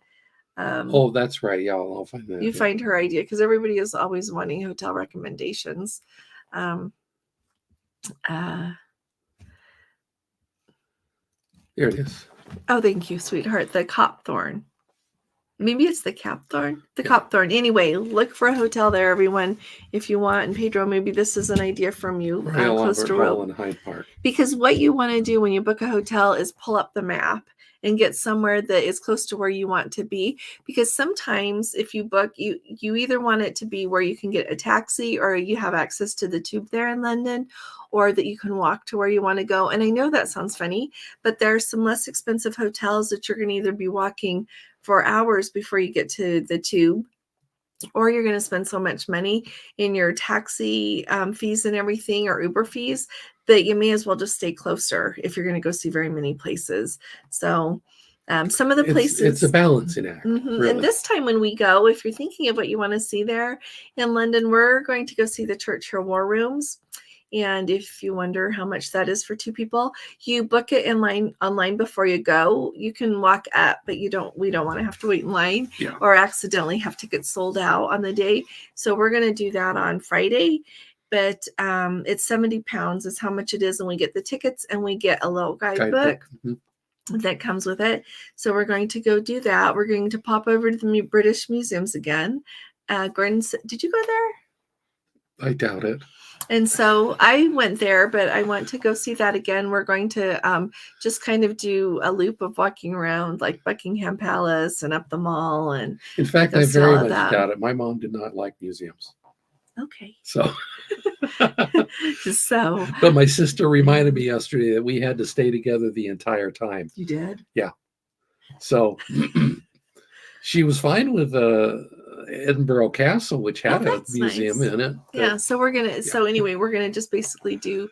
Oh, that's right. Yeah, I'll find that. You find her idea because everybody is always wanting hotel recommendations. Here it is. Oh, thank you, sweetheart. The Copthorne. Maybe it's the Capthorne. The Copthorne. Anyway, look for a hotel there, everyone, if you want. And Pedro, maybe this is an idea from you. Close to Road and Hyde Park. Because what you want to do when you book a hotel is pull up the map and get somewhere that is close to where you want to be. Because sometimes if you book, you either want it to be where you can get a taxi or you have access to the tube there in London, or that you can walk to where you want to go. And I know that sounds funny, but there are some less expensive hotels that you're going to either be walking for hours before you get to the tube, or you're going to spend so much money in your taxi fees and everything, or Uber fees, that you may as well just stay closer if you're going to go see very many places. So some of the places, it's a balancing act. Really. And this time when we go, if you're thinking of what you want to see there in London, we're going to go see the Churchill War Rooms. And if you wonder how much that is for two people, you book it online before you go. You can walk up, but we don't want to have to wait in line or accidentally have tickets sold out on the day. So we're going to do that on Friday. But it's £70 is how much it is. And we get the tickets and we get a little guidebook that comes with it. So we're going to go do that. We're going to pop over to the British museums again. Gordon, did you go there? I doubt it. And so I went there, but I want to go see that again. We're going to just kind of do a loop of walking around like Buckingham Palace and up the mall. And in fact, I very much doubt it. My mom did not like museums. Okay. So. So. But my sister reminded me yesterday that we had to stay together the entire time. You did? Yeah. So she was fine with Edinburgh Castle, which had a museum in it. Yeah, so we're gonna. So anyway, we're gonna just basically do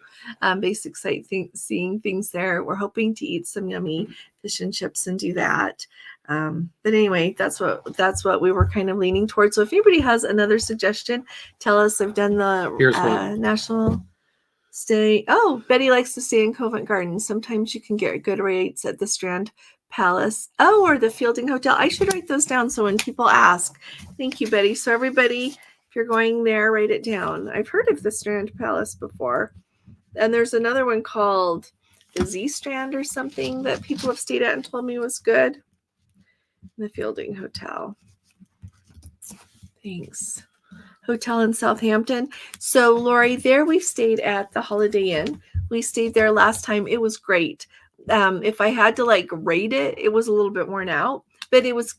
basic sightseeing things there. We're hoping to eat some yummy fish and chips and do that. But anyway, that's what we were kind of leaning towards. So if anybody has another suggestion, tell us. I've done the national stay. Oh, Betty likes to stay in Covent Garden. Sometimes you can get good rates at the Strand Palace. Oh, or the Fielding Hotel. I should write those down so when people ask. Thank you, Betty. So everybody, if you're going there, write it down. I've heard of the Strand Palace before. And there's another one called the Z Strand or something that people have stayed at and told me was good. The Fielding Hotel. Thanks. Hotel in Southampton. So Lori, there we stayed at the Holiday Inn. We stayed there last time. It was great. If I had to like rate it, it was a little bit worn out, but it was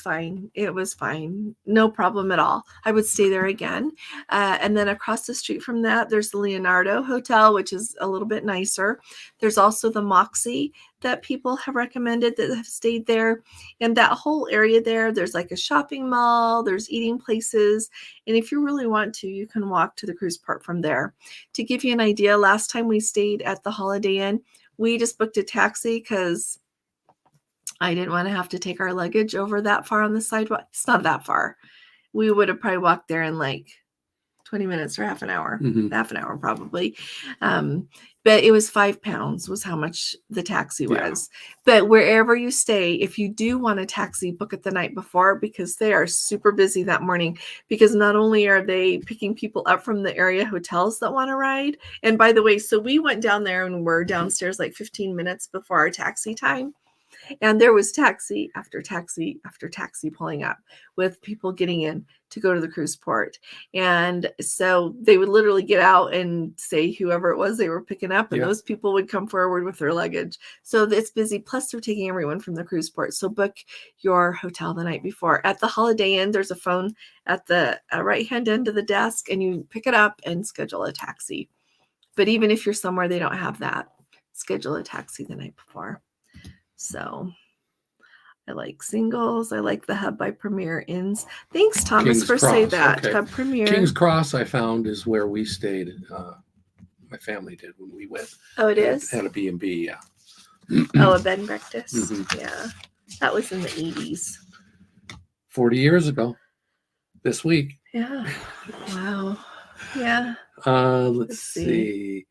fine. It was fine. No problem at all. I would stay there again. And then across the street from that, there's the Leonardo Hotel, which is a little bit nicer. There's also the Moxie that people have recommended that have stayed there. And that whole area there's like a shopping mall, there's eating places. And if you really want to, you can walk to the cruise port from there. To give you an idea, last time we stayed at the Holiday Inn, we just booked a taxi because I didn't want to have to take our luggage over that far on the sidewalk. It's not that far. We would have probably walked there in like 20 minutes or half an hour, probably. But it was £5 was how much the taxi was. But wherever you stay, if you do want a taxi, book it the night before because they are super busy that morning, because not only are they picking people up from the area hotels that want to ride. And by the way, so we went down there and we're downstairs like 15 minutes before our taxi time. And there was taxi after taxi after taxi pulling up with people getting in to go to the cruise port. And so they would literally get out and say whoever it was they were picking up, and those people would come forward with their luggage. So it's busy. Plus they're taking everyone from the cruise port. So book your hotel the night before. At the Holiday Inn, there's a phone at the right-hand end of the desk, and you pick it up and schedule a taxi. But even if you're somewhere they don't have that, schedule a taxi the night before. So I like Singles. I like the Hub by Premier Inns. Thanks, Thomas, for saying that. Okay. Hub Premier. King's Cross, I found, is where we stayed. My family did when we went. Oh, it is? At a B&B, yeah. Oh, a bed and breakfast? Yeah. That was in the 80s. 40 years ago. This week. Yeah. Wow. Yeah. Let's see.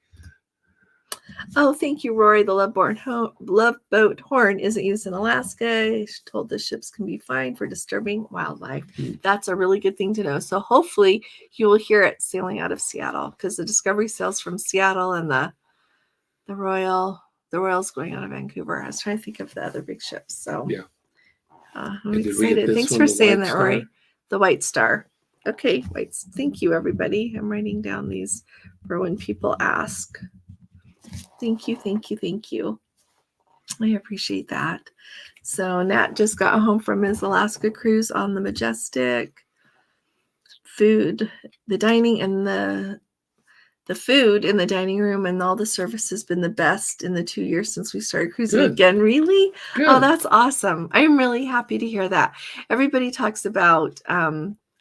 Oh, thank you, Rory. The Love Boat horn isn't used in Alaska. She told the ships can be fined for disturbing wildlife. That's a really good thing to know. So hopefully you will hear it sailing out of Seattle, because the Discovery sails from Seattle, and the Royal's going out of Vancouver. I was trying to think of the other big ships. So yeah, I'm excited. Thanks for saying that, Rory. The White Star. Okay, thank you, everybody. I'm writing down these for when people ask. Thank you, thank you, thank you. I appreciate that. So Nat just got home from his Alaska cruise on the Majestic. Food, the dining, and the food in the dining room and all the service has been the best in the 2 years since we started cruising again. Really? Good. Oh, that's awesome. I'm really happy to hear that. Everybody talks about,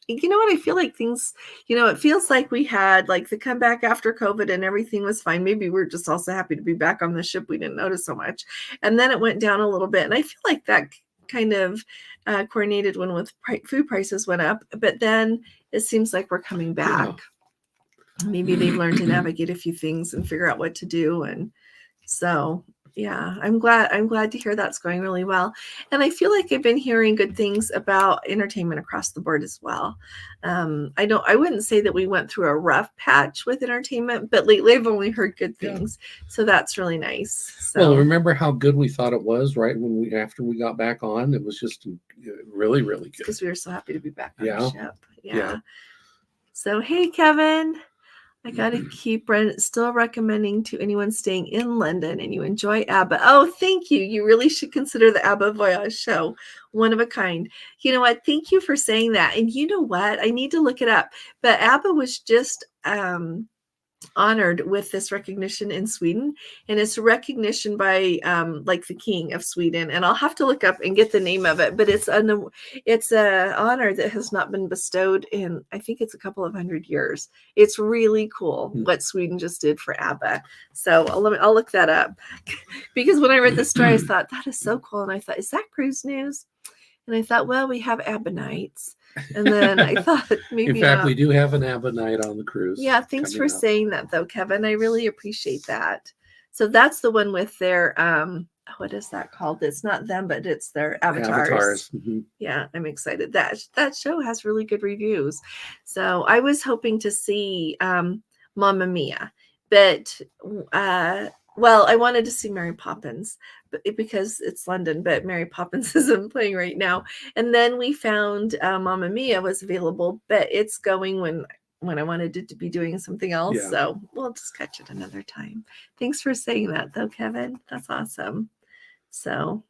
you know what? I feel like things, it feels like we had like the comeback after COVID and everything was fine. Maybe we're just also happy to be back on the ship. We didn't notice so much. And then it went down a little bit. And I feel like that kind of coordinated when with food prices went up. But then it seems like we're coming back. Yeah. Maybe they've learned to navigate a few things and figure out what to do. And so, yeah, I'm glad to hear that's going really well. And I feel like I've been hearing good things about entertainment across the board as well. I wouldn't say that we went through a rough patch with entertainment, but lately I've only heard good things. Yeah. So that's really nice. So, well, remember how good we thought it was, right? After we got back on, it was just really, really good. Because we were so happy to be back on the ship. Yeah. So, hey, Kevin. I got to keep still recommending to anyone staying in London and you enjoy ABBA. Oh, thank you. You really should consider the ABBA Voyage show. One of a kind. You know what? Thank you for saying that. And you know what? I need to look it up. But ABBA was just honored with this recognition in Sweden, and it's a recognition by like the King of Sweden, and I'll have to look up and get the name of it, but it's an honor that has not been bestowed in, I think it's a couple of 100 years. It's really cool what Sweden just did for ABBA. So I'll look that up because when I read the story I thought that is so cool, and I thought, is that cruise news? And I thought, well, we have ABBA nights. And then I thought maybe in fact, not. we do have an ABBA night on the cruise. Yeah, thanks for saying that though, Kevin. I really appreciate that. So that's the one with their what is that called? It's not them, but it's their avatars. Mm-hmm. Yeah, I'm excited. That show has really good reviews. So I was hoping to see Mamma Mia, but well, I wanted to see Mary Poppins because it's London, but Mary Poppins isn't playing right now. And then we found Mamma Mia was available, but it's going when I wanted it to be doing something else. Yeah. So we'll just catch it another time. Thanks for saying that though, Kevin. That's awesome. So,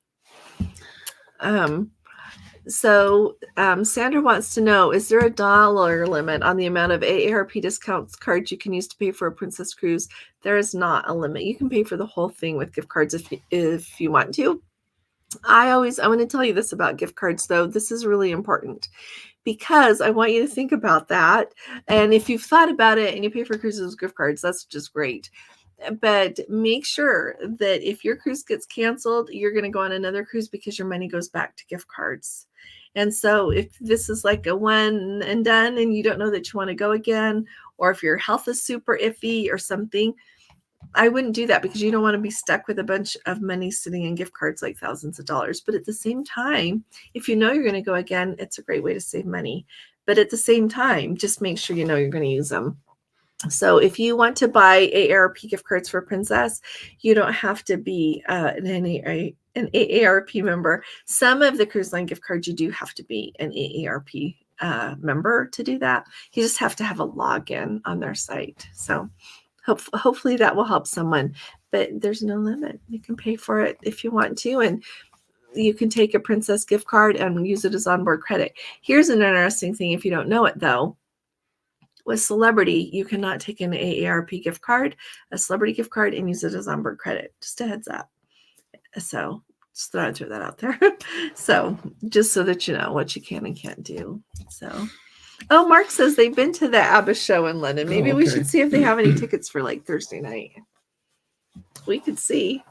Sandra wants to know, is there a dollar limit on the amount of AARP discounts cards you can use to pay for a Princess cruise? There is not a limit. You can pay for the whole thing with gift cards if you want to. I want to tell you this about gift cards though. This is really important because I want you to think about that. And if you've thought about it and you pay for cruises with gift cards, that's just great. But make sure that if your cruise gets canceled, you're going to go on another cruise because your money goes back to gift cards. And so if this is like a one and done and you don't know that you want to go again, or if your health is super iffy or something, I wouldn't do that because you don't want to be stuck with a bunch of money sitting in gift cards like thousands of dollars. But at the same time, if you know you're going to go again, it's a great way to save money. But at the same time, just make sure you know you're going to use them. So if you want to buy AARP gift cards for Princess, you don't have to be an an AARP member. Some of the cruise line gift cards, you do have to be an AARP member to do that. You just have to have a login on their site. So hopefully that will help someone, but there's no limit. You can pay for it if you want to, and you can take a Princess gift card and use it as onboard credit. Here's an interesting thing if you don't know it though. With Celebrity, you cannot take an AARP gift card, a Celebrity gift card, and use it as onboard credit. Just a heads up. So just throw that out there. So just so that you know what you can and can't do. So, oh, Mark says they've been to the ABBA show in London. Maybe we should see if they have any tickets for like Thursday night. We could see.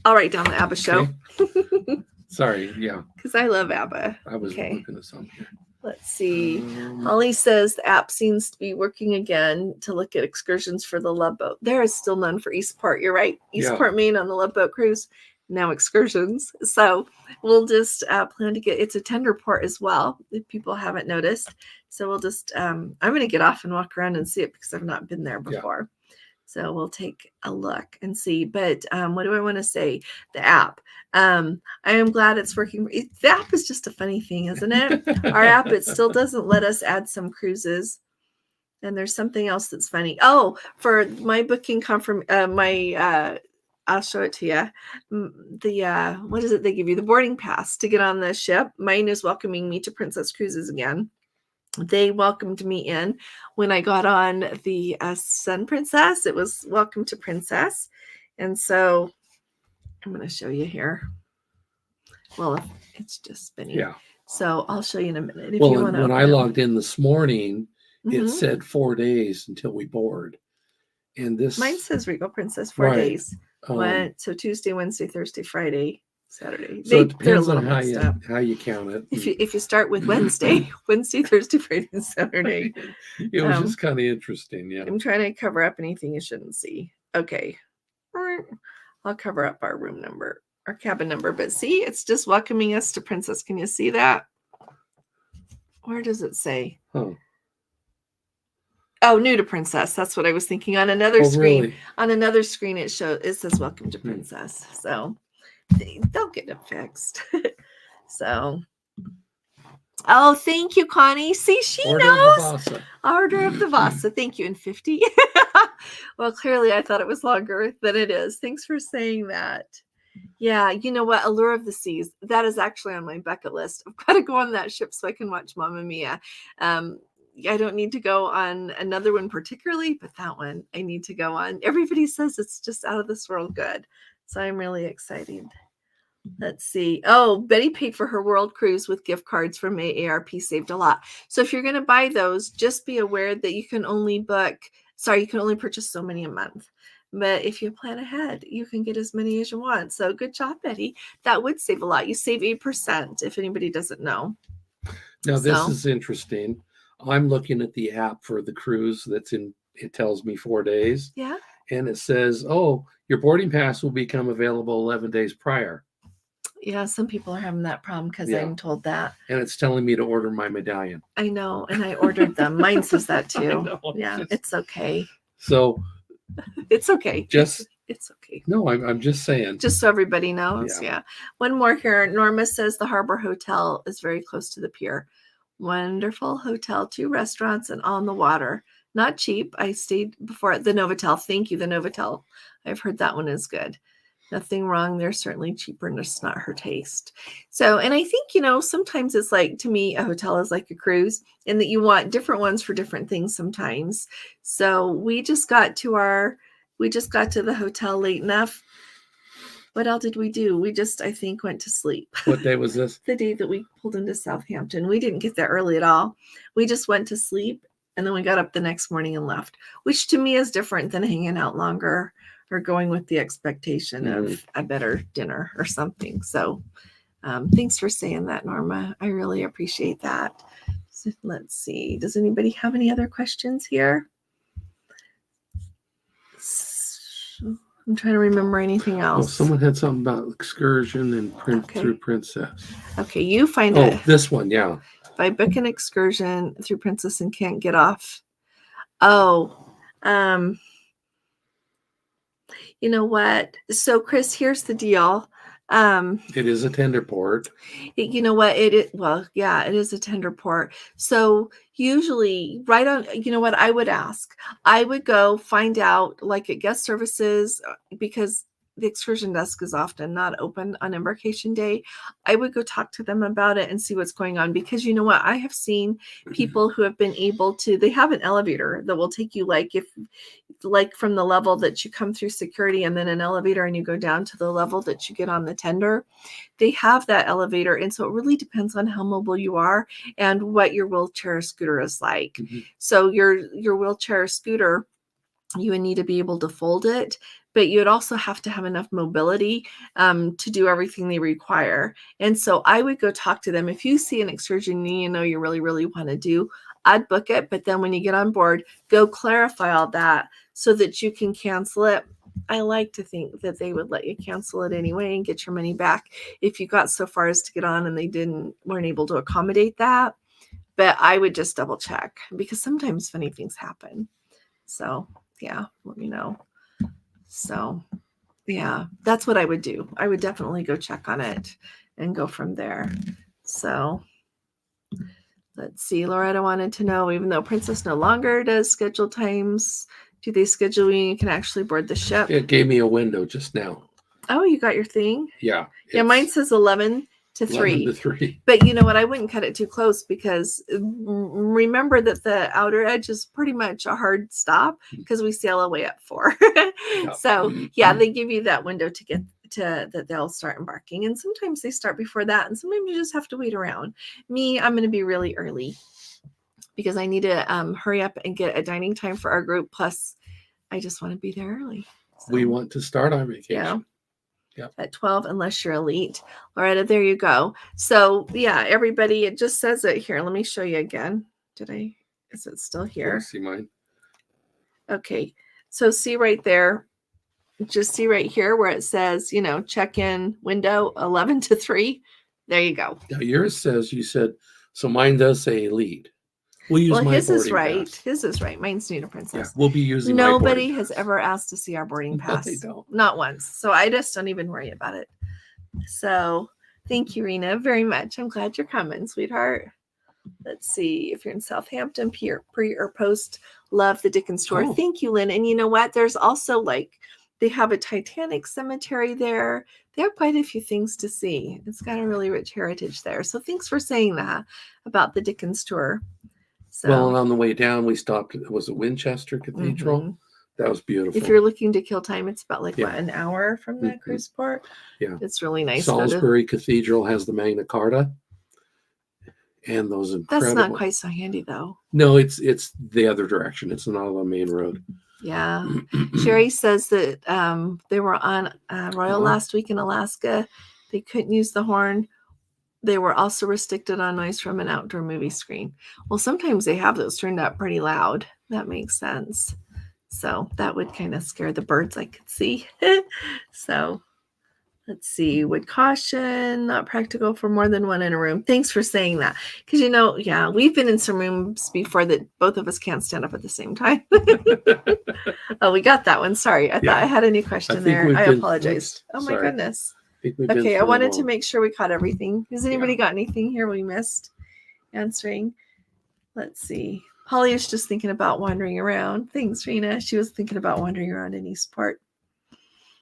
I'll write down the ABBA show. Okay. Sorry, yeah. Because I love ABBA. I was looking at something here. Let's see. Holly says the app seems to be working again to look at excursions for the Love Boat. There is still none for Eastport. You're right. Eastport, Maine on the Love Boat cruise. Now excursions. So we'll just plan to get, it's a tender port as well, if people haven't noticed. So we'll just, I'm going to get off and walk around and see it because I've not been there before. So we'll take a look and see. But what do I want to say? The app. I am glad it's working. The app is just a funny thing, isn't it? Our app, it still doesn't let us add some cruises. And there's something else that's funny. Oh, for my booking I'll show it to you. What is it they give you? The boarding pass to get on the ship. Mine is welcoming me to Princess Cruises again. They welcomed me in when I got on the Sun Princess. It was welcome to Princess. And so I'm going to show you here. Well, it's just spinning. Yeah. So I'll show you in a minute. If you want to. When I logged in this morning, it said 4 days until we board. And this. Mine says Regal Princess 4 days. So Tuesday, Wednesday, Thursday, Friday, Saturday. So it depends on how you count it. If you start with Wednesday, Thursday, Friday, and Saturday. It was just kind of interesting. Yeah. I'm trying to cover up anything you shouldn't see. Okay. I'll cover up our room number, our cabin number. But see, it's just welcoming us to Princess. Can you see that? Where does it say? Oh, new to Princess. That's what I was thinking. On another screen. Really? On another screen, it says welcome to Princess. So they'll get it fixed. So, oh, thank you, Connie. See, she knows. Order of the Vasa. Thank you. And 50. Well, clearly I thought it was longer than it is. Thanks for saying that. Yeah, you know what? Allure of the Seas. That is actually on my bucket list. I've got to go on that ship so I can watch Mamma Mia. I don't need to go on another one particularly, but that one I need to go on. Everybody says it's just out of this world good. So I'm really excited. Let's see. Oh, Betty paid for her world cruise with gift cards from AARP, saved a lot. So if you're going to buy those, just be aware that you can only purchase so many a month. But if you plan ahead, you can get as many as you want. So good job, Betty. That would save a lot. You save 8% if anybody doesn't know. Now, this is interesting. I'm looking at the app for the cruise it tells me 4 days. Yeah. And it says, your boarding pass will become available 11 days prior. Yeah, some people are having that problem because I'm told that. And it's telling me to order my medallion. I know, and I ordered them. Mine says that too. Yeah, it's okay. So it's okay. It's okay. No, I'm just saying. Just so everybody knows. Yeah. One more here. Norma says the Harbor Hotel is very close to the pier. Wonderful hotel, 2 restaurants, and on the water. Not cheap. I stayed before at the Novotel. Thank you, the Novotel. I've heard that one is good. Nothing wrong. They're certainly cheaper and it's not her taste. So, and I think, sometimes it's like, to me, a hotel is like a cruise in that you want different ones for different things sometimes. So we just got to the hotel late enough. What else did we do? We just, I think, went to sleep. What day was this? The day that we pulled into Southampton. We didn't get there early at all. We just went to sleep and then we got up the next morning and left, which to me is different than hanging out longer or going with the expectation of a better dinner or something. So thanks for saying that, Norma. I really appreciate that. So let's see. Does anybody have any other questions here? I'm trying to remember anything else. Well, someone had something about excursion and through Princess. Okay, you find it. Oh, this one, yeah. If I book an excursion through Princess and can't get off. Oh, You know what? So, Chris, here's the deal. It is a tender port. You know what? Well, yeah, it is a tender port. So usually right on, you know what I would ask? I would go find out like at guest services because the excursion desk is often not open on embarkation day. I would go talk to them about it and see what's going on because you know what? I have seen people who have been able to, they have an elevator that will take you like from the level that you come through security and then an elevator and you go down to the level that you get on the tender. They have that elevator. And so it really depends on how mobile you are and what your wheelchair or scooter is like. Mm-hmm. So your wheelchair or scooter, you would need to be able to fold it, but you would also have to have enough mobility to do everything they require. And so I would go talk to them. If you see an excursion you know you really, really want to do, I'd book it. But then when you get on board, go clarify all that so that you can cancel it. I like to think that they would let you cancel it anyway and get your money back if you got so far as to get on and they weren't able to accommodate that. But I would just double check because sometimes funny things happen. So yeah, let me know. So yeah, that's what I would do. I would definitely go check on it and go from there. So let's see. Loretta wanted to know, even though Princess no longer does scheduled times, do they schedule when you can actually board the ship? It gave me a window just now. Oh, you got your thing? Yeah. Yeah, mine says 11 to 3. 11 to 3. But you know what? I wouldn't cut it too close because remember that the outer edge is pretty much a hard stop because we sail away at 4. Yeah. So yeah, they give you that window to get to that they'll start embarking. And sometimes they start before that. And sometimes you just have to wait around. Me, I'm going to be really early because I need to hurry up and get a dining time for our group. Plus, I just want to be there early. So, we want to start our vacation. Yeah. Yep. At 12, unless you're elite. Loretta, there you go. So yeah, everybody, it just says it here. Let me show you again. Is it still here? See mine? Okay. So see right there, just see right here where it says, check-in window 11 to 3. There you go. Now yours says, you said, so mine does say elite. We'll use my his is boarding right. pass. His is right. Mine's Nina Princess. Yeah, we'll be using Nobody my has ever asked to see our boarding pass. No, they don't. Not once. So I just don't even worry about it. So thank you, Rena, very much. I'm glad you're coming, sweetheart. Let's see if you're in Southampton, pre or post. Love the Dickens store. Oh. Thank you, Lynn. And you know what? There's also they have a Titanic cemetery there. They have quite a few things to see. It's got a really rich heritage there. So thanks for saying that about the Dickens tour. So, well, and on the way down, we stopped at, was it Winchester Cathedral? Mm-hmm. That was beautiful. If you're looking to kill time, it's about what, an hour from that cruise port? Yeah. It's really nice. Salisbury Cathedral has the Magna Carta. And those incredible. That's not quite so handy, though. No, it's the other direction. It's not on the main road. Yeah. Sherry says that they were on Royal last week in Alaska. They couldn't use the horn. They were also restricted on noise from an outdoor movie screen. Well, sometimes they have those turned up pretty loud. That makes sense. So that would kind of scare the birds I could see. So let's see. Would caution, not practical for more than one in a room. Thanks for saying that. Because, we've been in some rooms before that both of us can't stand up at the same time. Oh, we got that one. Sorry. I thought I had a new question there. I apologize. Oh, my goodness. Okay, I wanted to make sure we caught everything. Has anybody got anything here we missed answering? Let's see. Polly was just thinking about wandering around. Thanks, Rena. She was thinking about wandering around in Eastport.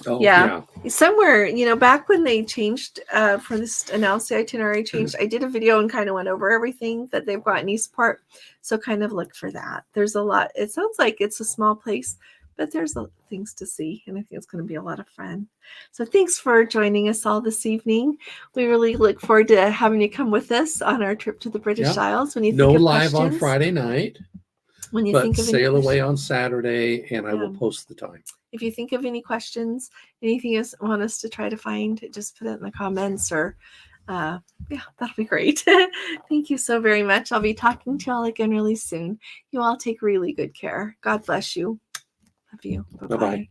Oh, yeah. Somewhere, back when they changed for this announced the itinerary changed, I did a video and kind of went over everything that they've got in Eastport. So kind of look for that. There's a lot. It sounds like it's a small place, but there's things to see, and I think it's going to be a lot of fun. So thanks for joining us all this evening. We really look forward to having you come with us on our trip to the British Isles. When you think of live questions, on Friday night, when you think of sail away on Saturday, and I will post the time. If you think of any questions, anything you want us to try to find, just put it in the comments or that'll be great. Thank you so very much. I'll be talking to you all again really soon. You all take really good care. God bless you. Love you. Bye-bye.